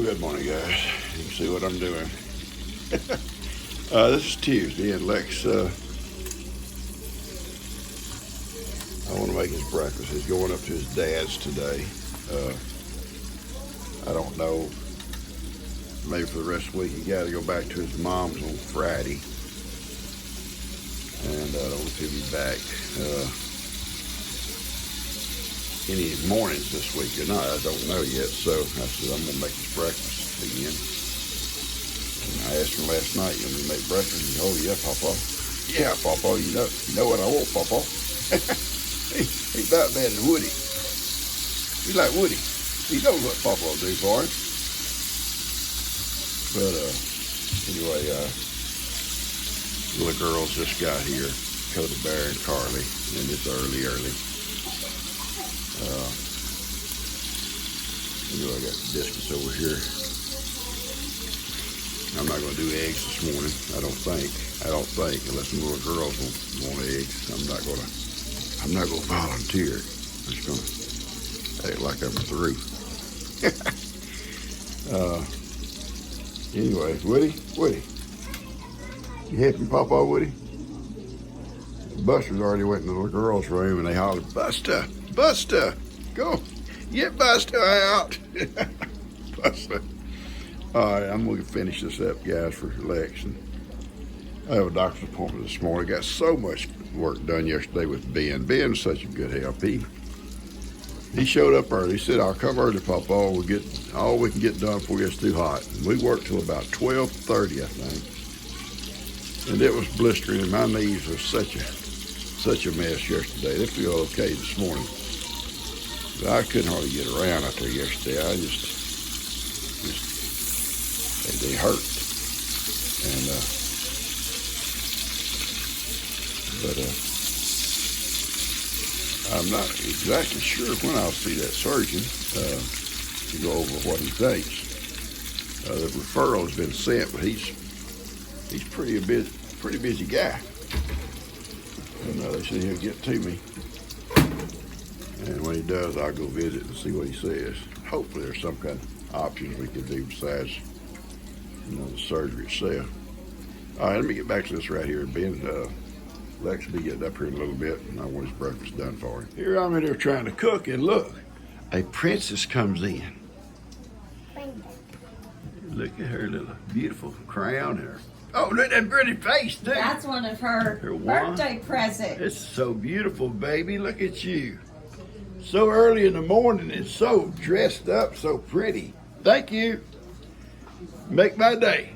Good morning, guys. You can see what I'm doing. This is Tuesday, and Lex, I want to make his breakfast. He's going up to his dad's today. I don't know, maybe for the rest of the week he got to go back to his mom's on Friday. And I don't know if he'll be back any mornings this week or not. I don't know yet. So I said, I'm going to make his breakfast again. And I asked him last night, you want me to make breakfast? He said, oh, yeah, Papa. Yeah, Papa, you know what I want, Papa. He's about better than Woody. He's like Woody. He knows what Papa will do for him. But anyway, little girls just got here, Coda Bear and Carly, and it's early. Anyway, I got the discus over here. I'm not going to do eggs this morning. I don't think, unless the little girls want eggs. I'm not going to volunteer. I'm just going to act like I'm through. Anyway, Woody. You happy, Papa, Woody? Buster's already went in the little girl's room and they hollered, Buster, go, get Buster out. Buster. All right, I'm going to finish this up, guys, for Lex. And I have a doctor's appointment this morning. Got so much work done yesterday with Ben. Ben's such a good help. He showed up early. He said, I'll come early, Papa. We'll get all we can get done before it gets too hot. And we worked till about 12:30, I think. And it was blistering, and my knees were such a mess yesterday. They feel okay this morning. But I couldn't hardly get around out there yesterday. I just they hurt. And I'm not exactly sure when I'll see that surgeon to go over what he thinks. The referral has been sent, but he's pretty busy guy. And they said he'll get to me. And when he does, I'll go visit and see what he says. Hopefully there's some kind of options we can do besides, the surgery itself. All right, let me get back to this right here. Ben, Lex will be getting up here in a little bit, and I want his breakfast done for him. Here I'm in there trying to cook, and look, a princess comes in. Look at her little beautiful crown here. Oh, look at that pretty face, too. That's one of her birthday presents. It's so beautiful, baby. Look at you. So early in the morning and so dressed up, so pretty. Thank you. Make my day.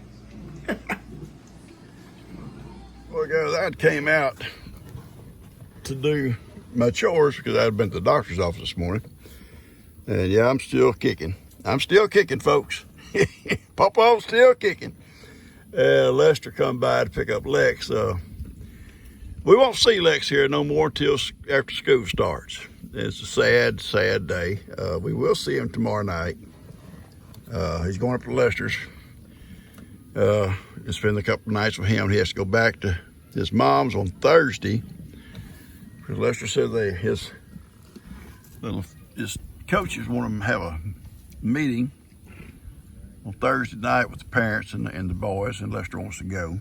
Well, guys, I came out to do my chores because I had been to the doctor's office this morning. And yeah, I'm still kicking. I'm still kicking, folks. Papa's still kicking. Lester come by to pick up Lex. We won't see Lex here no more until after school starts. It's a sad day. We will see him tomorrow night. He's going up to Lester's. To spend a couple of nights with him. He has to go back to his mom's on Thursday. Because Lester said his coaches want him to have a meeting on Thursday night with the parents and the boys, and Lester wants to go.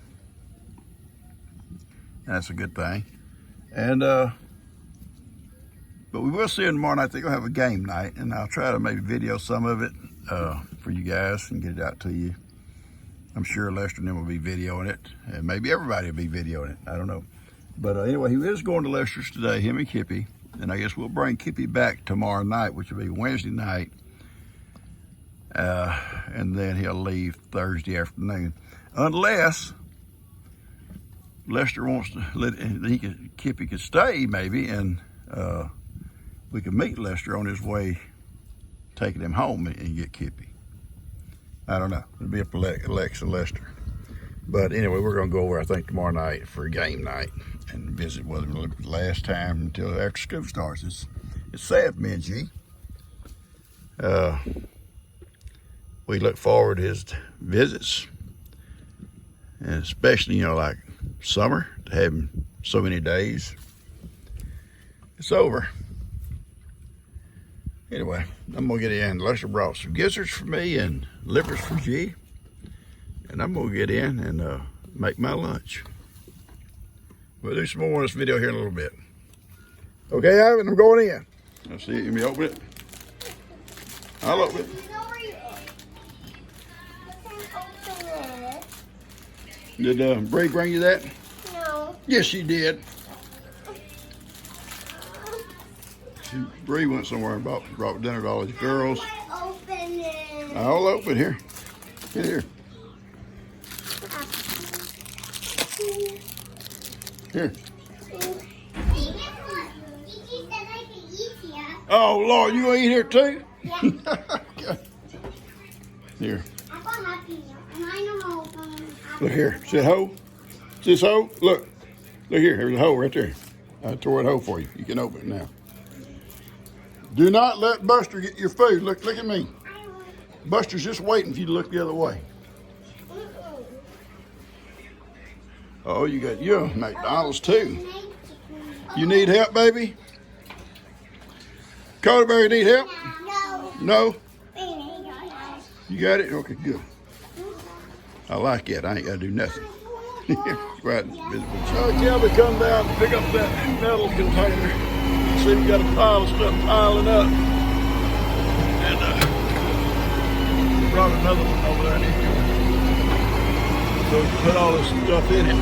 That's a good thing. And but we will see him tomorrow night. They're gonna have a game night, and I'll try to maybe video some of it for you guys and get it out to you. I'm sure Lester and them will be videoing it, and maybe everybody will be videoing it. I don't know. But anyway, he is going to Lester's today, him and Hippie. And I guess we'll bring Hippie back tomorrow night, which will be Wednesday night. And then he'll leave Thursday afternoon. Unless Lester wants to, Hippie could stay maybe, and we could meet Lester on his way, taking him home and get Hippie. I don't know. It'll be up to Lex and Lester. But anyway, we're going to go over, I think, tomorrow night for a game night and visit with him the last time until after school starts. It's sad for me and G. We look forward to his visits, and especially, like summer, to have him so many days. It's over. Anyway, I'm gonna get in. Lester brought some gizzards for me and livers for G. And I'm gonna get in and make my lunch. We'll do some more on this video here in a little bit. Okay, Ivan, I'm going in. Let's see, let me open it. I'll open it. Did Bree bring you that? No. Yes, she did. Bree went somewhere and brought dinner to all these girls. Open it. I'll open here. Get here. Here. Oh, Lord, you gonna eat here too? Yeah. Okay. Here. Look Look here. See that hole? See this hole? Look. Look here. There's a hole right there. I tore that hole for you. You can open it now. Do not let Buster get your food. Look at me. Buster's just waiting for you to look the other way. Oh, you got your McDonald's too. You need help, baby? Codaberry need help? No. No? You got it? Okay, good. I like it. I ain't got to do nothing. Right. So Kelby come down and pick up that metal container. See, we got a pile of stuff piling up. And brought another one over there. So we can put all this stuff in it.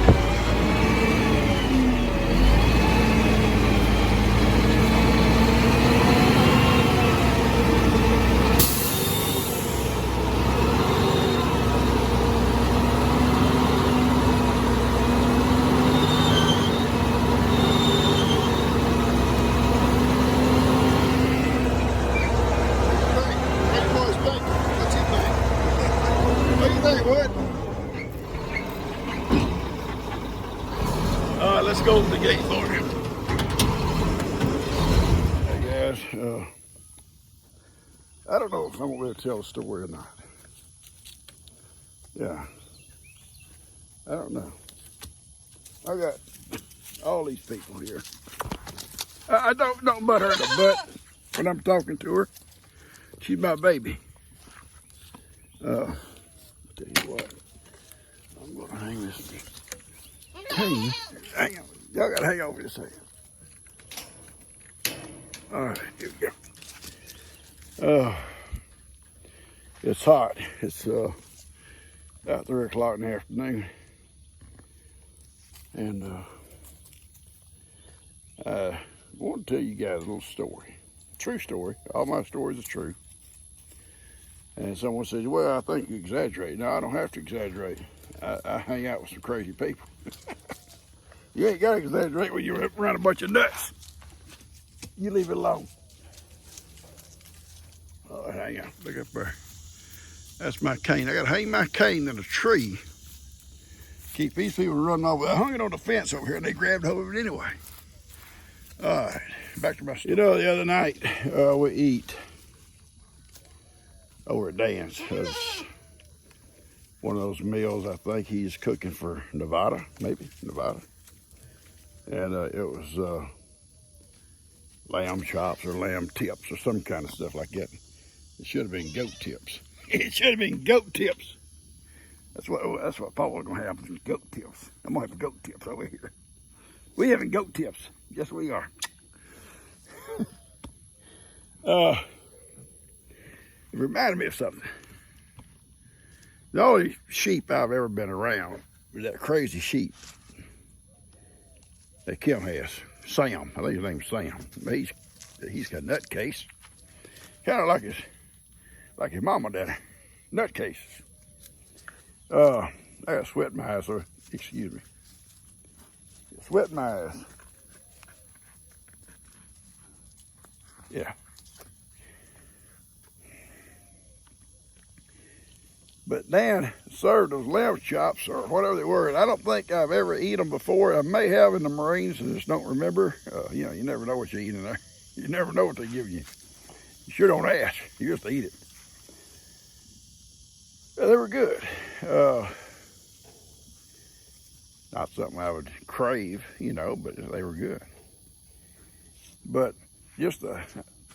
Let's go to the gate for him. Hey guys, I don't know if I'm gonna be able to tell the story or not. Yeah, I don't know. I got all these people here. I don't butt her in the butt when I'm talking to her. She's my baby. Tell you what, I'm gonna hang this cane. Hang on. Y'all gotta hang on for a second. All right, here we go. It's hot. It's about 3 o'clock in the afternoon. And I want to tell you guys a little story. True story. All my stories are true. And someone says, well, I think you exaggerate. No, I don't have to exaggerate. I hang out with some crazy people. You ain't got to exaggerate when you're around a bunch of nuts. You leave it alone. Oh, hang on. Look up there. That's my cane. I got to hang my cane in a tree. Keep these people running over. I hung it on the fence over here, and they grabbed hold of it anyway. All right. Back to my story. You know, the other night, we eat over at Dan's. It's one of those meals I think he's cooking for Nevada, maybe, Nevada. And it was lamb chops or lamb tips or some kind of stuff like that. It should have been goat tips. It should have been goat tips. That's what Paul's gonna have, is goat tips. I'm gonna have goat tips over here. We having goat tips. Yes, we are. It reminded me of something. The only sheep I've ever been around was that crazy sheep that Kim has. Sam, I think his name's Sam. He's got a nutcase. Kind of like his mama daddy. Nutcases. I got sweat in my eyes, so excuse me. Sweat in my eyes. Yeah. But Dan served those lamb chops or whatever they were, and I don't think I've ever eaten them before. I may have in the Marines and just don't remember. You know, you never know what you're eating there. You never know what they give you. You sure don't ask. You just eat it. Yeah, they were good. Not something I would crave, you know, but they were good. But just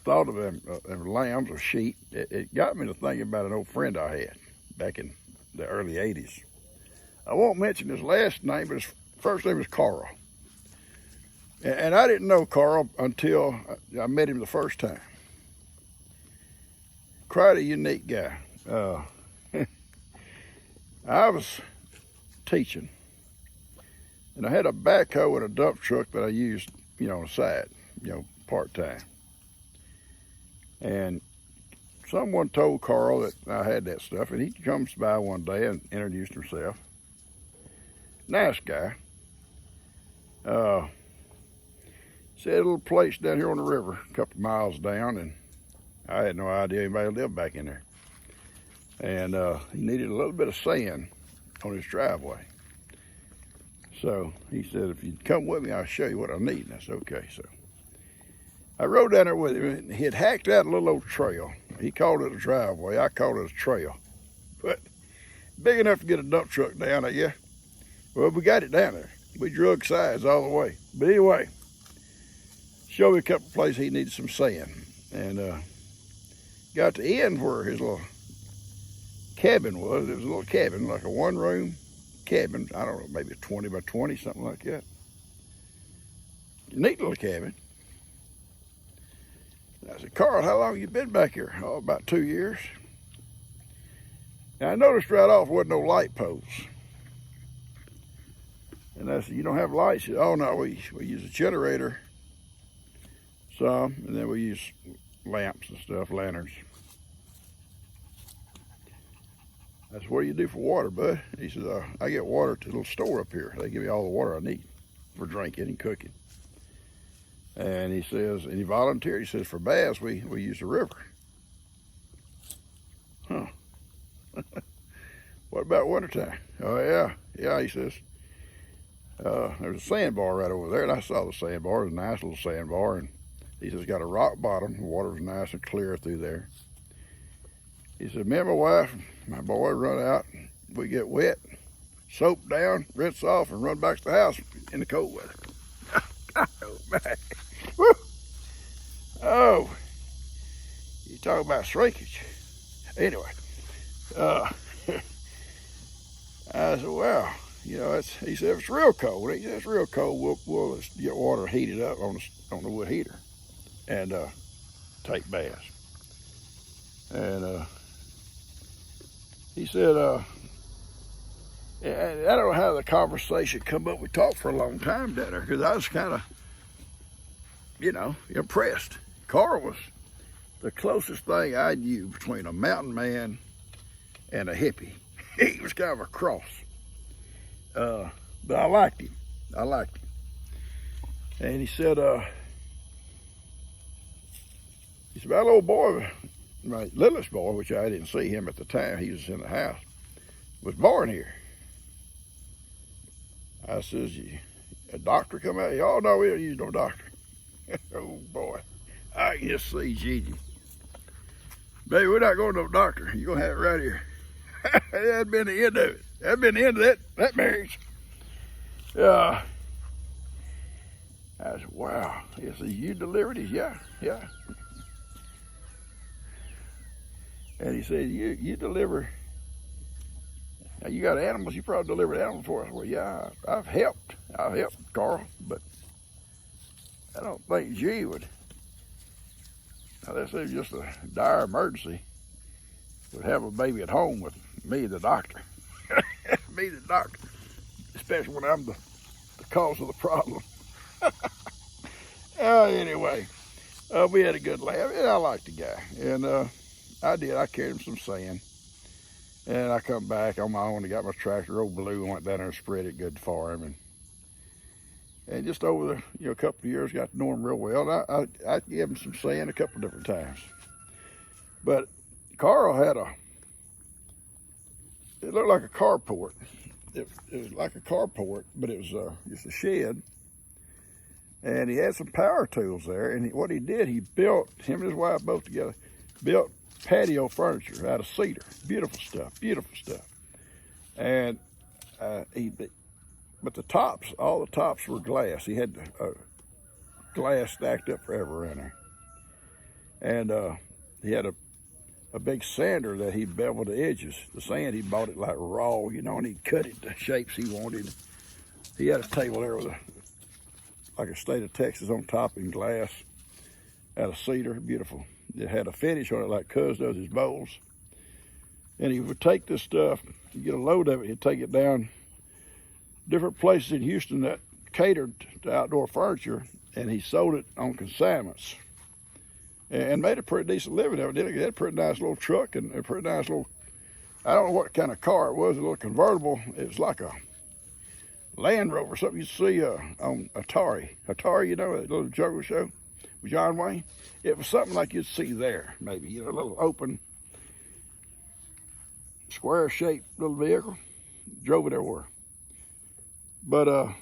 thought of them lambs or sheep, it got me to thinking about an old friend I had back in the early 80s. I won't mention his last name, but his first name was Carl. And I didn't know Carl until I met him the first time. Quite a unique guy. I was teaching, and I had a backhoe and a dump truck that I used, on the side, part-time. And someone told Carl that I had that stuff, and he comes by one day and introduced himself. Nice guy. Said a little place down here on the river, a couple miles down, and I had no idea anybody lived back in there. And he needed a little bit of sand on his driveway. So he said, if you'd come with me, I'll show you what I need. And I said, okay. So I rode down there with him, and he had hacked out a little old trail. He called it a driveway. I called it a trail. But big enough to get a dump truck down there, yeah. Well, we got it down there. We drug sides all the way. But anyway, showed me a couple places he needed some sand. And got to the end where his little cabin was. It was a little cabin, like a one-room cabin. I don't know, maybe 20 by 20, something like that. Neat little cabin. And I said, Carl, how long you been back here? Oh, about 2 years. And I noticed right off there wasn't no light poles. And I said, you don't have lights? He said, oh, no, we use a generator, some, and then we use lamps and stuff, lanterns. I said, what do you do for water, bud? He said, I get water at the little store up here. They give me all the water I need for drinking and cooking. And he says, and he volunteered, he says, for baths, we use the river. Huh. What about wintertime? Oh, yeah, he says, there's a sandbar right over there, and I saw the sandbar. It was a nice little sandbar, and he says, it's got a rock bottom. The water was nice and clear through there. He said, me and my wife, my boy run out, we get wet, soap down, rinse off, and run back to the house in the cold weather. Oh, man. Woo. Oh, you talk about shrinkage. Anyway, I said, well, he said, if it's real cold, he said, it's real cold, we'll just get water heated up on the wood heater and take baths. And he said, and I don't know how the conversation come up. We talked for a long time down there because I was kind of, impressed. Carl was the closest thing I knew between a mountain man and a hippie. He was kind of a cross. But I liked him. And he said, my little boy, my littlest boy, which I didn't see him at the time, he was in the house, was born here. I says, a doctor come out? Oh, no, we don't use no doctor. Oh, boy. I can just see Gigi. Baby, we're not going to no doctor. You're going to have it right here. That'd been the end of it. That'd been the end of that marriage. I said, wow. He said, you delivered it? Yeah. And he said, you deliver, now you got animals, you probably delivered animals for us. Well, yeah, I've helped Carl, but I don't think G would, unless it was just a dire emergency, would have a baby at home with me, the doctor. Me, the doctor, especially when I'm the cause of the problem. Anyway, we had a good laugh, and I liked the guy. And I carried him some sand. And I come back on my own and got my tractor, old blue, and went down there and spread it good for him. And just over the a couple of years, got to know him real well. And I gave him some sand a couple of different times. But Carl had it looked like a carport. It was like a carport, but it was just a shed. And he had some power tools there. And what he did, he built, him and his wife both together, built patio furniture out of cedar. Beautiful stuff. And but the tops, all the tops were glass. He had glass stacked up forever in there. And he had a big sander that he beveled the edges. The sand, he bought it like raw, you know, and he'd cut it the shapes he wanted. He had a table there with like a state of Texas on top in glass, out of cedar, beautiful. It had a finish on it like Cuz does his bowls. And he would take this stuff, get a load of it, he'd take it down different places in Houston that catered to outdoor furniture, and he sold it on consignments and made a pretty decent living of it. He had a pretty nice little truck and a pretty nice little, I don't know what kind of car it was, a little convertible. It was like a Land Rover, something you see on Atari. Atari, you know, that little jungle show with John Wayne. It was something like you'd see there, maybe, you know, a little open, square-shaped little vehicle. Drove it everywhere. But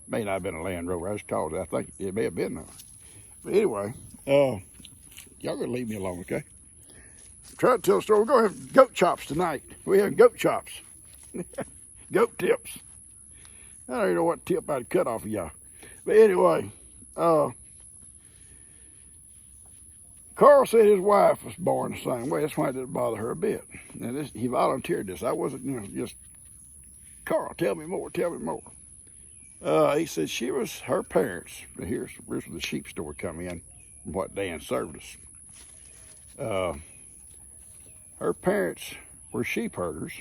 may not have been a Land Rover. I just called it. I think it may have been though. But anyway, y'all gonna leave me alone, okay? I'm trying to tell a story. We're gonna have goat chops tonight. We're having goat chops. Goat tips. I don't even know what tip I'd cut off of y'all. But anyway, Carl said his wife was born the same way. That's why it didn't bother her a bit. And this, he volunteered this. I wasn't, you know, just, Carl, tell me more, tell me more. He said her parents, here's where the sheep story come in, what Dan served us. Her parents were sheep herders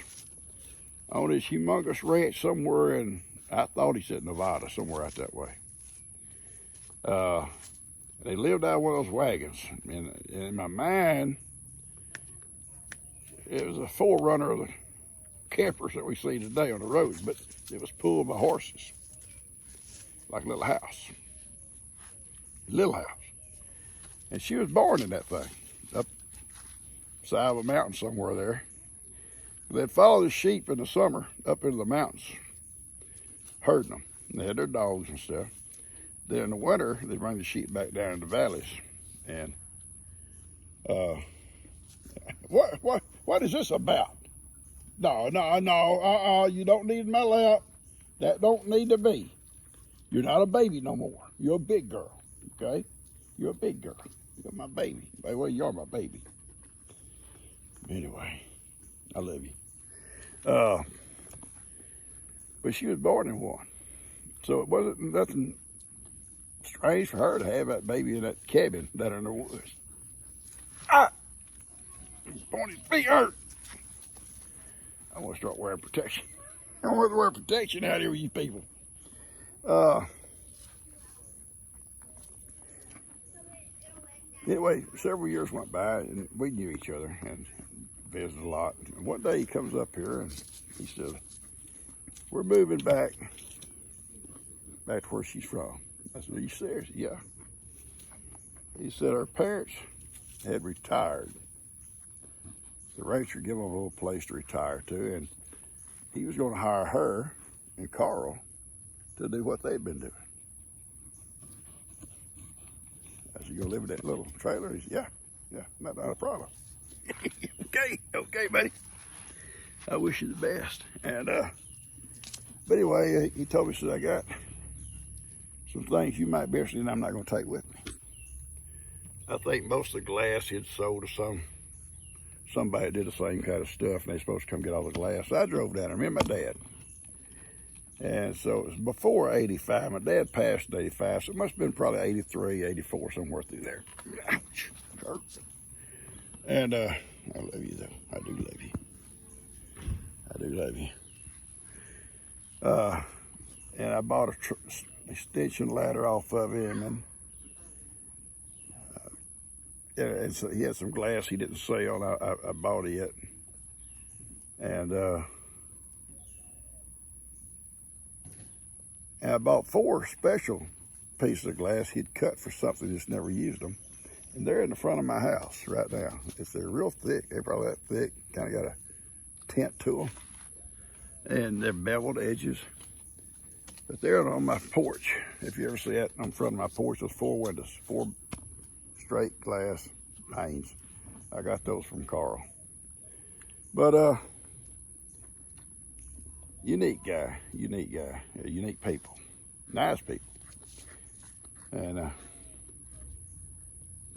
on this humongous ranch somewhere in, I thought he said Nevada, somewhere out that way. They lived out of one of those wagons. And in my mind, it was a forerunner of the campers that we see today on the roads, but it was pulled by horses, like a little house. Little house. And she was born in that thing, up side of a mountain somewhere there. They'd follow the sheep in the summer up into the mountains, herding them. And they had their dogs and stuff. Then in the winter, they'd bring the sheep back down in the valleys. And what is this about? No, you don't need my lap. That don't need to be. You're not a baby no more. You're a big girl, okay? You're a big girl. You're my baby. Well, you're my baby. Anyway, I love you. But she was born in one. So it wasn't nothing strange for her to have that baby in that cabin down in the woods. His pointy feet hurt. I want to start wearing protection. I want to wear protection out here with you people. Anyway, several years went by and we knew each other and visited a lot. And one day he comes up here and he says, "We're moving back to where she's from." I said, "Are you serious?" "Yeah." He said her parents had retired. The rancher gave them a little place to retire to, and he was going to hire her and Carl to do what they'd been doing. I said, "You gonna live in that little trailer?" He said, yeah, not a problem. Okay, buddy. I wish you the best. And but anyway, he told me, said, "I got some things you might be interested in I'm not going to take with me." I think most of the glass he'd sold to somebody that did the same kind of stuff, and they're supposed to come get all the glass. So I drove down there, me and my dad. And so it was before 85. My dad passed in 85, so it must have been probably 83, 84, somewhere through there. Ouch, hurt. And I love you, though. I do love you. I do love you. And I bought a extension ladder off of him, and so he had some glass he didn't sell, and I bought it. And I bought 4 special pieces of glass he'd cut for something, just never used them. And they're in the front of my house right now. They're real thick. They're probably that thick. Kind of got a tint to them. And they're beveled edges. But they're on my porch. If you ever see that on front of my porch, those 4 windows, 4 straight glass panes. I got those from Carl. But unique guy, unique people, nice people. And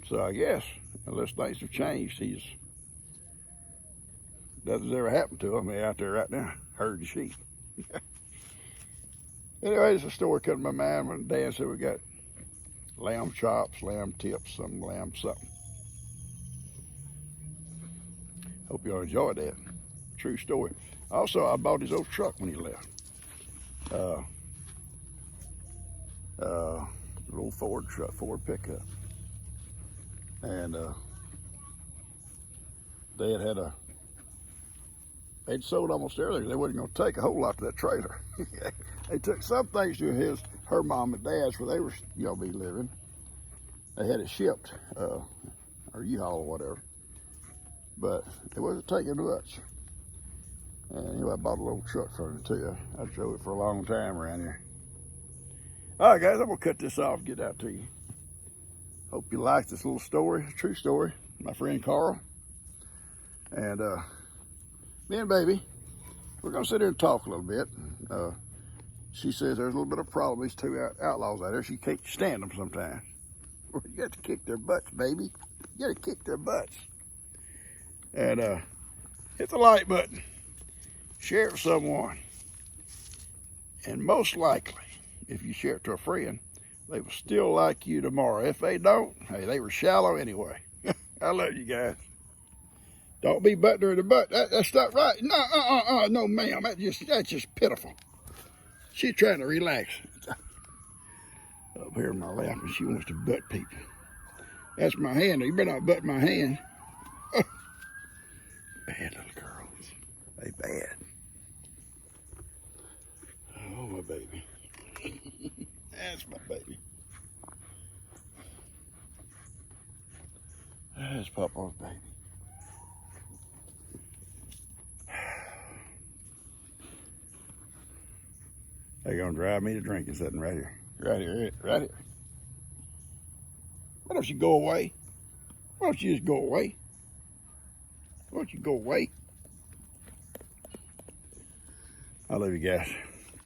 So I guess, unless things have changed, nothing's ever happened to him. He's out there right now, herding sheep. Anyway, it's a story come to my mind when Dan said we got lamb chops, lamb tips, some lamb something. Hope y'all enjoyed that. True story. Also, I bought his old truck when he left. An old Ford truck, Ford pickup. And they'd sold almost everything. They wasn't going to take a whole lot to that trailer. They took some things to her mom and dad's where they were, be living. They had it shipped, or U-Haul or whatever. But it wasn't taking much. And anyway, I bought a little truck from him too. I drove it for a long time around here. All right, guys, I'm gonna cut this off, get out to you. Hope you liked this little story, true story. My friend Carl. And me and baby, we're gonna sit here and talk a little bit. She says there's a little bit of problem. These two outlaws out there, she can't stand them sometimes. You got to kick their butts, baby. You got to kick their butts. And hit the like button. Share it with someone. And most likely, if you share it to a friend, they will still like you tomorrow. If they don't, hey, they were shallow anyway. I love you guys. Don't be butting her in the butt. That's not right. No, no, ma'am. That's just pitiful. She's trying to relax. Up here in my lap, and she wants to butt people. That's my hand. You better not butt my hand. Oh. Bad little girls. They bad. Oh, my baby. That's my baby. That's Papa's baby. They're gonna drive me to drinking something right here. Right here. Why don't you go away? Why don't you just go away? Why don't you go away? I love you guys.